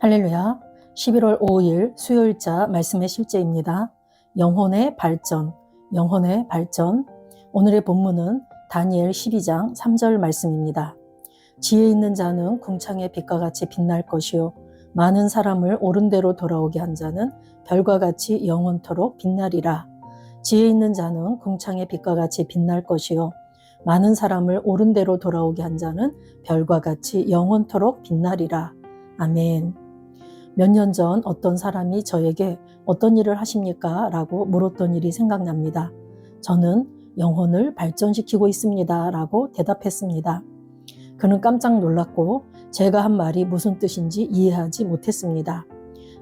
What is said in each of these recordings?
할렐루야. 11월 5일 수요일자 말씀의 실제입니다. 영혼의 발전, 영혼의 발전. 오늘의 본문은 다니엘 12장 3절 말씀입니다. 지혜 있는 자는 궁창의 빛과 같이 빛날 것이요 많은 사람을 옳은 대로 돌아오게 한 자는 별과 같이 영원토록 빛나리라. 지혜 있는 자는 궁창의 빛과 같이 빛날 것이요 많은 사람을 옳은 대로 돌아오게 한 자는 별과 같이 영원토록 빛나리라. 아멘. 몇 년 전 어떤 사람이 저에게 어떤 일을 하십니까? 라고 물었던 일이 생각납니다. 저는 영혼을 발전시키고 있습니다. 라고 대답했습니다. 그는 깜짝 놀랐고 제가 한 말이 무슨 뜻인지 이해하지 못했습니다.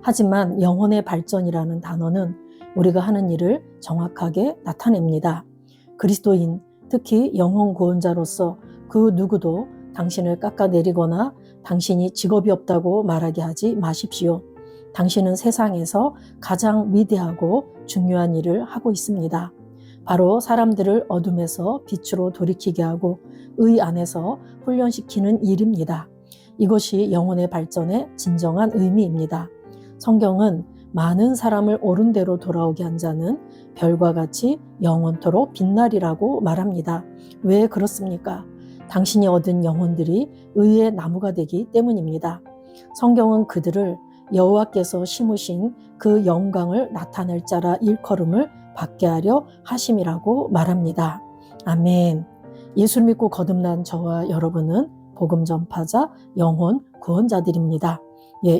하지만 영혼의 발전이라는 단어는 우리가 하는 일을 정확하게 나타냅니다. 그리스도인, 특히 영혼 구원자로서 그 누구도 당신을 깎아내리거나 당신이 직업이 없다고 말하게 하지 마십시오. 당신은 세상에서 가장 위대하고 중요한 일을 하고 있습니다. 바로 사람들을 어둠에서 빛으로 돌이키게 하고 의 안에서 훈련시키는 일입니다. 이것이 영혼의 발전의 진정한 의미입니다. 성경은 많은 사람을 옳은 대로 돌아오게 한 자는 별과 같이 영원토록 빛나리라고 말합니다. 왜 그렇습니까? 당신이 얻은 영혼들이 의의 나무가 되기 때문입니다. 성경은 그들을 여호와께서 심으신 그 영광을 나타낼 자라 일컬음을 받게 하려 하심이라고 말합니다. 아멘. 예수를 믿고 거듭난 저와 여러분은 복음 전파자, 영혼 구원자들입니다.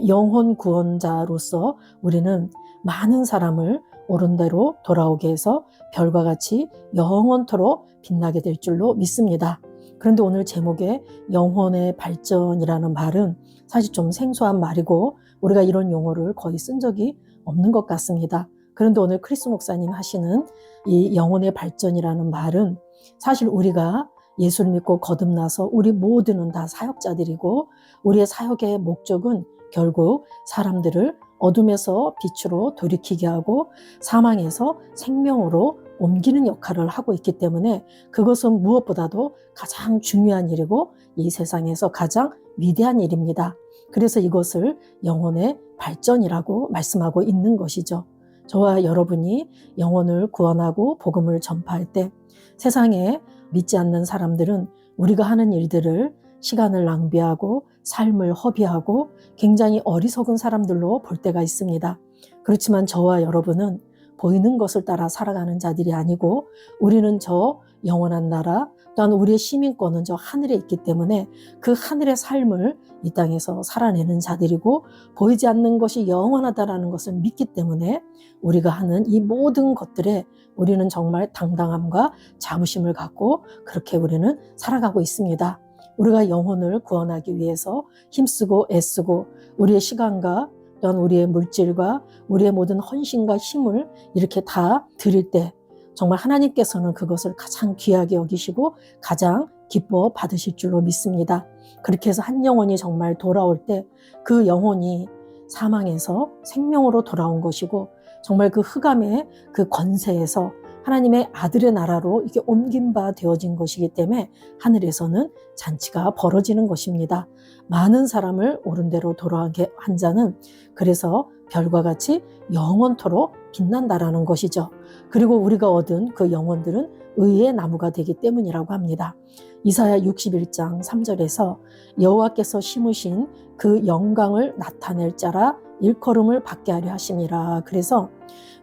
영혼 구원자로서 우리는 많은 사람을 옳은 대로 돌아오게 해서 별과 같이 영원토록 빛나게 될 줄로 믿습니다. 그런데 오늘 제목에 영혼의 발전이라는 말은 사실 좀 생소한 말이고 우리가 이런 용어를 거의 쓴 적이 없는 것 같습니다. 그런데 오늘 크리스 목사님 하시는 이 영혼의 발전이라는 말은 사실 우리가 예수를 믿고 거듭나서 우리 모두는 다 사역자들이고 우리의 사역의 목적은 결국 사람들을 어둠에서 빛으로 돌이키게 하고 사망에서 생명으로 옮기는 역할을 하고 있기 때문에 그것은 무엇보다도 가장 중요한 일이고 이 세상에서 가장 위대한 일입니다. 그래서 이것을 영혼의 발전이라고 말씀하고 있는 것이죠. 저와 여러분이 영혼을 구원하고 복음을 전파할 때 세상에 믿지 않는 사람들은 우리가 하는 일들을 시간을 낭비하고 삶을 허비하고 굉장히 어리석은 사람들로 볼 때가 있습니다. 그렇지만 저와 여러분은 보이는 것을 따라 살아가는 자들이 아니고 우리는 저 영원한 나라 또한 우리의 시민권은 저 하늘에 있기 때문에 그 하늘의 삶을 이 땅에서 살아내는 자들이고 보이지 않는 것이 영원하다라는 것을 믿기 때문에 우리가 하는 이 모든 것들에 우리는 정말 당당함과 자부심을 갖고 그렇게 우리는 살아가고 있습니다. 우리가 영혼을 구원하기 위해서 힘쓰고 애쓰고 우리의 시간과 또한 우리의 물질과 우리의 모든 헌신과 힘을 이렇게 다 드릴 때 정말 하나님께서는 그것을 가장 귀하게 여기시고 가장 기뻐 받으실 줄로 믿습니다. 그렇게 해서 한 영혼이 정말 돌아올 때 그 영혼이 사망에서 생명으로 돌아온 것이고 정말 그 흑암의 그 권세에서 하나님의 아들의 나라로 이렇게 옮긴 바 되어진 것이기 때문에 하늘에서는 잔치가 벌어지는 것입니다. 많은 사람을 옳은 대로 돌아가게 한 자는 그래서 별과 같이 영원토록 빛난다라는 것이죠. 그리고 우리가 얻은 그 영혼들은 의의 나무가 되기 때문이라고 합니다. 이사야 61장 3절에서 여호와께서 심으신 그 영광을 나타낼 자라 일컬음을 받게 하려 하심이라. 그래서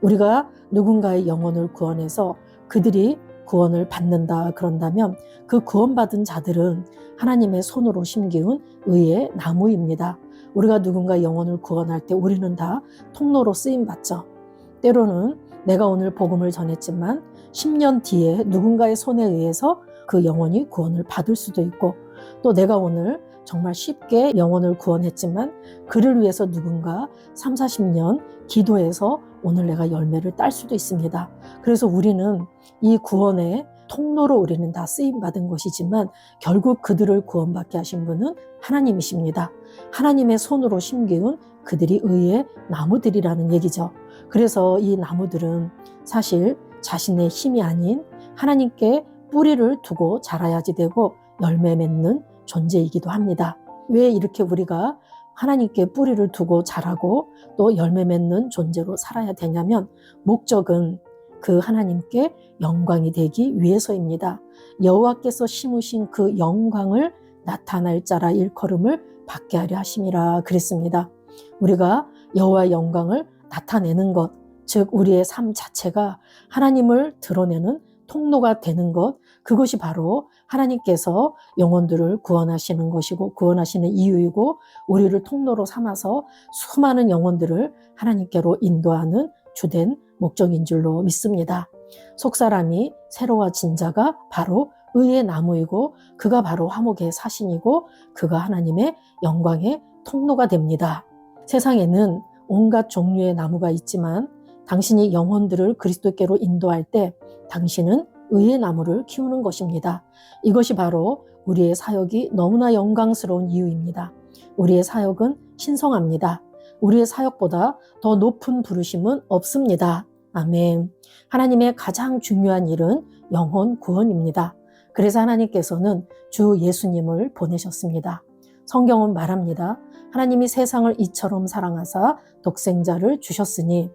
우리가 누군가의 영혼을 구원해서 그들이 구원을 받는다 그런다면 그 구원받은 자들은 하나님의 손으로 심기운 의의 나무입니다. 우리가 누군가 영혼을 구원할 때 우리는 다 통로로 쓰임받죠. 때로는 내가 오늘 복음을 전했지만 10년 뒤에 누군가의 손에 의해서 그 영혼이 구원을 받을 수도 있고 또 내가 오늘 정말 쉽게 영혼을 구원했지만 그를 위해서 누군가 3, 40년 기도해서 오늘 내가 열매를 딸 수도 있습니다. 그래서 우리는 이 구원의 통로로 우리는 다 쓰임받은 것이지만 결국 그들을 구원받게 하신 분은 하나님이십니다. 하나님의 손으로 심기운 그들이 의의 나무들이라는 얘기죠. 그래서 이 나무들은 사실 자신의 힘이 아닌 하나님께 뿌리를 두고 자라야지 되고 열매 맺는 존재이기도 합니다. 왜 이렇게 우리가 하나님께 뿌리를 두고 자라고 또 열매 맺는 존재로 살아야 되냐면 목적은 그 하나님께 영광이 되기 위해서입니다. 여호와께서 심으신 그 영광을 나타날 자라 일컬음을 받게 하려 하심이라 그랬습니다. 우리가 여호와의 영광을 나타내는 것, 즉 우리의 삶 자체가 하나님을 드러내는 통로가 되는 것, 그것이 바로 하나님께서 영혼들을 구원하시는 것이고 구원하시는 이유이고 우리를 통로로 삼아서 수많은 영혼들을 하나님께로 인도하는 주된 목적인 줄로 믿습니다. 속사람이 새로워진 자가 바로 의의 나무이고 그가 바로 화목의 사신이고 그가 하나님의 영광의 통로가 됩니다. 세상에는 온갖 종류의 나무가 있지만 당신이 영혼들을 그리스도께로 인도할 때 당신은 의의 나무를 키우는 것입니다. 이것이 바로 우리의 사역이 너무나 영광스러운 이유입니다. 우리의 사역은 신성합니다. 우리의 사역보다 더 높은 부르심은 없습니다. 아멘. 하나님의 가장 중요한 일은 영혼 구원입니다. 그래서 하나님께서는 주 예수님을 보내셨습니다. 성경은 말합니다. 하나님이 세상을 이처럼 사랑하사 독생자를 주셨으니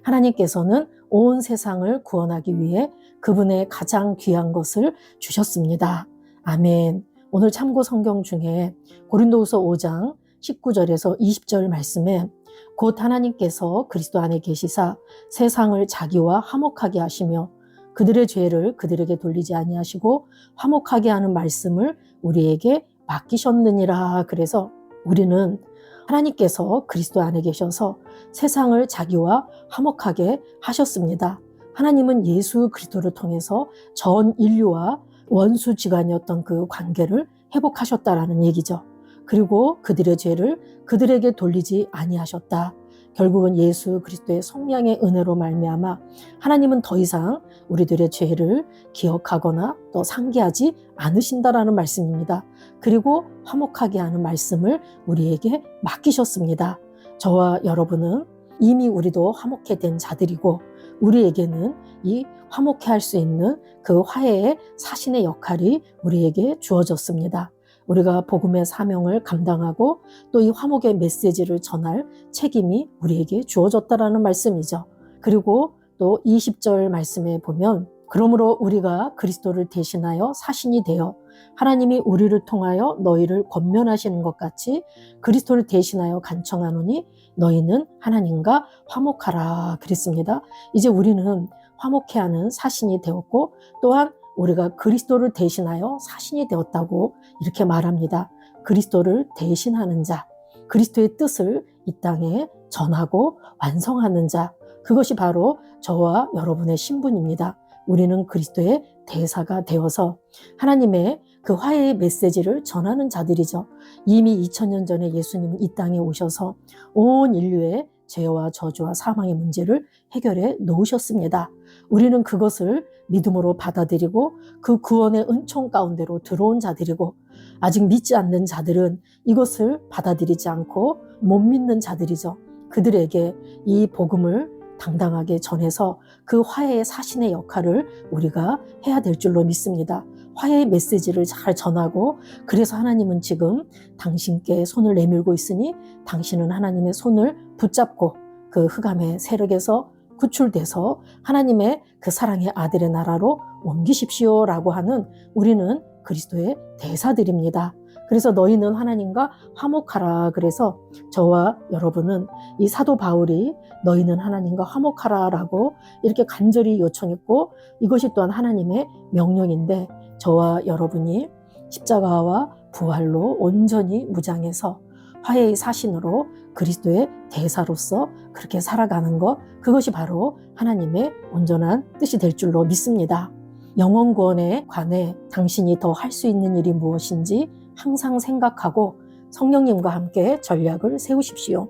하나님께서는 온 세상을 구원하기 위해 그분의 가장 귀한 것을 주셨습니다. 아멘. 오늘 참고 성경 중에 고린도후서 5장 19절에서 20절 말씀에 곧 하나님께서 그리스도 안에 계시사 세상을 자기와 화목하게 하시며 그들의 죄를 그들에게 돌리지 아니하시고 화목하게 하는 말씀을 우리에게 맡기셨느니라. 그래서 우리는 하나님께서 그리스도 안에 계셔서 세상을 자기와 화목하게 하셨습니다. 하나님은 예수 그리스도를 통해서 전 인류와 원수지간이었던 그 관계를 회복하셨다라는 얘기죠. 그리고 그들의 죄를 그들에게 돌리지 아니하셨다. 결국은 예수 그리스도의 성령의 은혜로 말미암아 하나님은 더 이상 우리들의 죄를 기억하거나 또 상기하지 않으신다라는 말씀입니다. 그리고 화목하게 하는 말씀을 우리에게 맡기셨습니다. 저와 여러분은 이미 우리도 화목해 된 자들이고 우리에게는 이 화목해 할 수 있는 그 화해의 사신의 역할이 우리에게 주어졌습니다. 우리가 복음의 사명을 감당하고 또 이 화목의 메시지를 전할 책임이 우리에게 주어졌다라는 말씀이죠. 그리고 또 20절 말씀에 보면 그러므로 우리가 그리스도를 대신하여 사신이 되어 하나님이 우리를 통하여 너희를 권면하시는 것 같이 그리스도를 대신하여 간청하노니 너희는 하나님과 화목하라 그랬습니다. 이제 우리는 화목해 하는 사신이 되었고 또한 우리가 그리스도를 대신하여 사신이 되었다고 이렇게 말합니다. 그리스도를 대신하는 자, 그리스도의 뜻을 이 땅에 전하고 완성하는 자, 그것이 바로 저와 여러분의 신분입니다. 우리는 그리스도의 대사가 되어서 하나님의 그 화해의 메시지를 전하는 자들이죠. 이미 2000년 전에 예수님은 이 땅에 오셔서 온 인류의 죄와 저주와 사망의 문제를 해결해 놓으셨습니다. 우리는 그것을 믿음으로 받아들이고 그 구원의 은총 가운데로 들어온 자들이고 아직 믿지 않는 자들은 이것을 받아들이지 않고 못 믿는 자들이죠. 그들에게 이 복음을 당당하게 전해서 그 화해의 사신의 역할을 우리가 해야 될 줄로 믿습니다. 화해의 메시지를 잘 전하고 그래서 하나님은 지금 당신께 손을 내밀고 있으니 당신은 하나님의 손을 붙잡고 그 흑암의 세력에서 구출돼서 하나님의 그 사랑의 아들의 나라로 옮기십시오라고 하는 우리는 그리스도의 대사들입니다. 그래서 너희는 하나님과 화목하라. 그래서 저와 여러분은 이 사도 바울이 너희는 하나님과 화목하라라고 이렇게 간절히 요청했고 이것이 또한 하나님의 명령인데 저와 여러분이 십자가와 부활로 온전히 무장해서 화해의 사신으로 그리스도의 대사로서 그렇게 살아가는 것, 그것이 바로 하나님의 온전한 뜻이 될 줄로 믿습니다. 영혼 구원에 관해 당신이 더 할 수 있는 일이 무엇인지 항상 생각하고 성령님과 함께 전략을 세우십시오.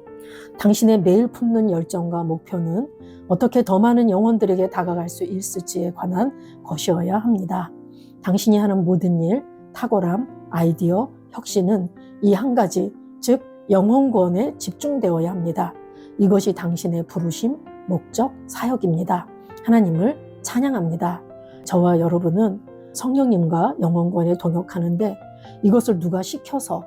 당신의 매일 품는 열정과 목표는 어떻게 더 많은 영혼들에게 다가갈 수 있을지에 관한 것이어야 합니다. 당신이 하는 모든 일, 탁월함, 아이디어, 혁신은 이 한 가지, 즉 영혼 구원에 집중되어야 합니다. 이것이 당신의 부르심, 목적, 사역입니다. 하나님을 찬양합니다. 저와 여러분은 성령님과 영혼 구원에 동역하는데 이것을 누가 시켜서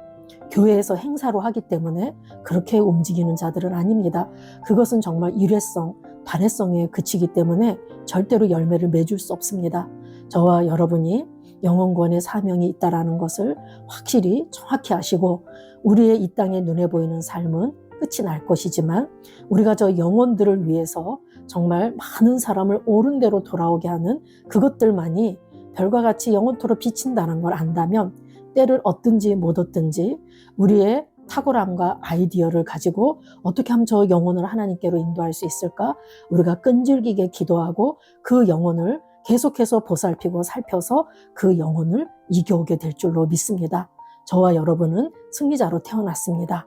교회에서 행사로 하기 때문에 그렇게 움직이는 자들은 아닙니다. 그것은 정말 일회성, 단회성에 그치기 때문에 절대로 열매를 맺을 수 없습니다. 저와 여러분이 영혼구원의 사명이 있다는 것을 확실히 정확히 아시고 우리의 이 땅에 눈에 보이는 삶은 끝이 날 것이지만 우리가 저 영혼들을 위해서 정말 많은 사람을 옳은 대로 돌아오게 하는 그것들만이 별과 같이 영원토록 비친다는 걸 안다면 때를 얻든지 못 얻든지 우리의 탁월함과 아이디어를 가지고 어떻게 하면 저 영혼을 하나님께로 인도할 수 있을까? 우리가 끈질기게 기도하고 그 영혼을 계속해서 보살피고 살펴서 그 영혼을 이겨오게 될 줄로 믿습니다. 저와 여러분은 승리자로 태어났습니다.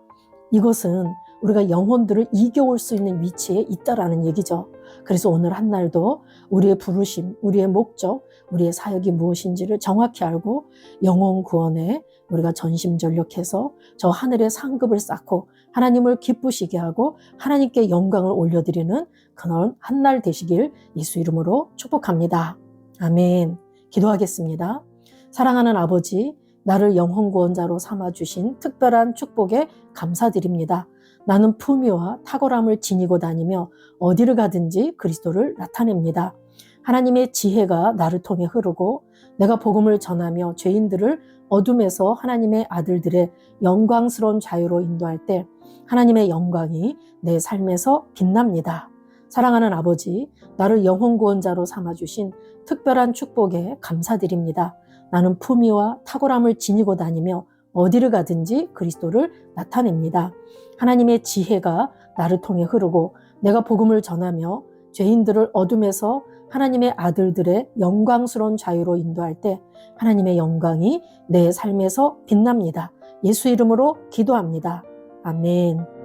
이것은 우리가 영혼들을 이겨올 수 있는 위치에 있다라는 얘기죠. 그래서 오늘 한 날도 우리의 부르심, 우리의 목적, 우리의 사역이 무엇인지를 정확히 알고 영혼 구원에 우리가 전심전력해서 저 하늘의 상급을 쌓고 하나님을 기쁘시게 하고 하나님께 영광을 올려드리는 그런 한 날 되시길 예수 이름으로 축복합니다. 아멘. 기도하겠습니다. 사랑하는 아버지, 나를 영혼 구원자로 삼아주신 특별한 축복에 감사드립니다. 나는 품위와 탁월함을 지니고 다니며 어디를 가든지 그리스도를 나타냅니다. 하나님의 지혜가 나를 통해 흐르고 내가 복음을 전하며 죄인들을 어둠에서 하나님의 아들들의 영광스러운 자유로 인도할 때 하나님의 영광이 내 삶에서 빛납니다. 사랑하는 아버지, 나를 영혼 구원자로 삼아주신 특별한 축복에 감사드립니다. 나는 품위와 탁월함을 지니고 다니며 어디를 가든지 그리스도를 나타냅니다. 하나님의 지혜가 나를 통해 흐르고 내가 복음을 전하며 죄인들을 어둠에서 하나님의 아들들의 영광스러운 자유로 인도할 때 하나님의 영광이 내 삶에서 빛납니다. 예수 이름으로 기도합니다. 아멘.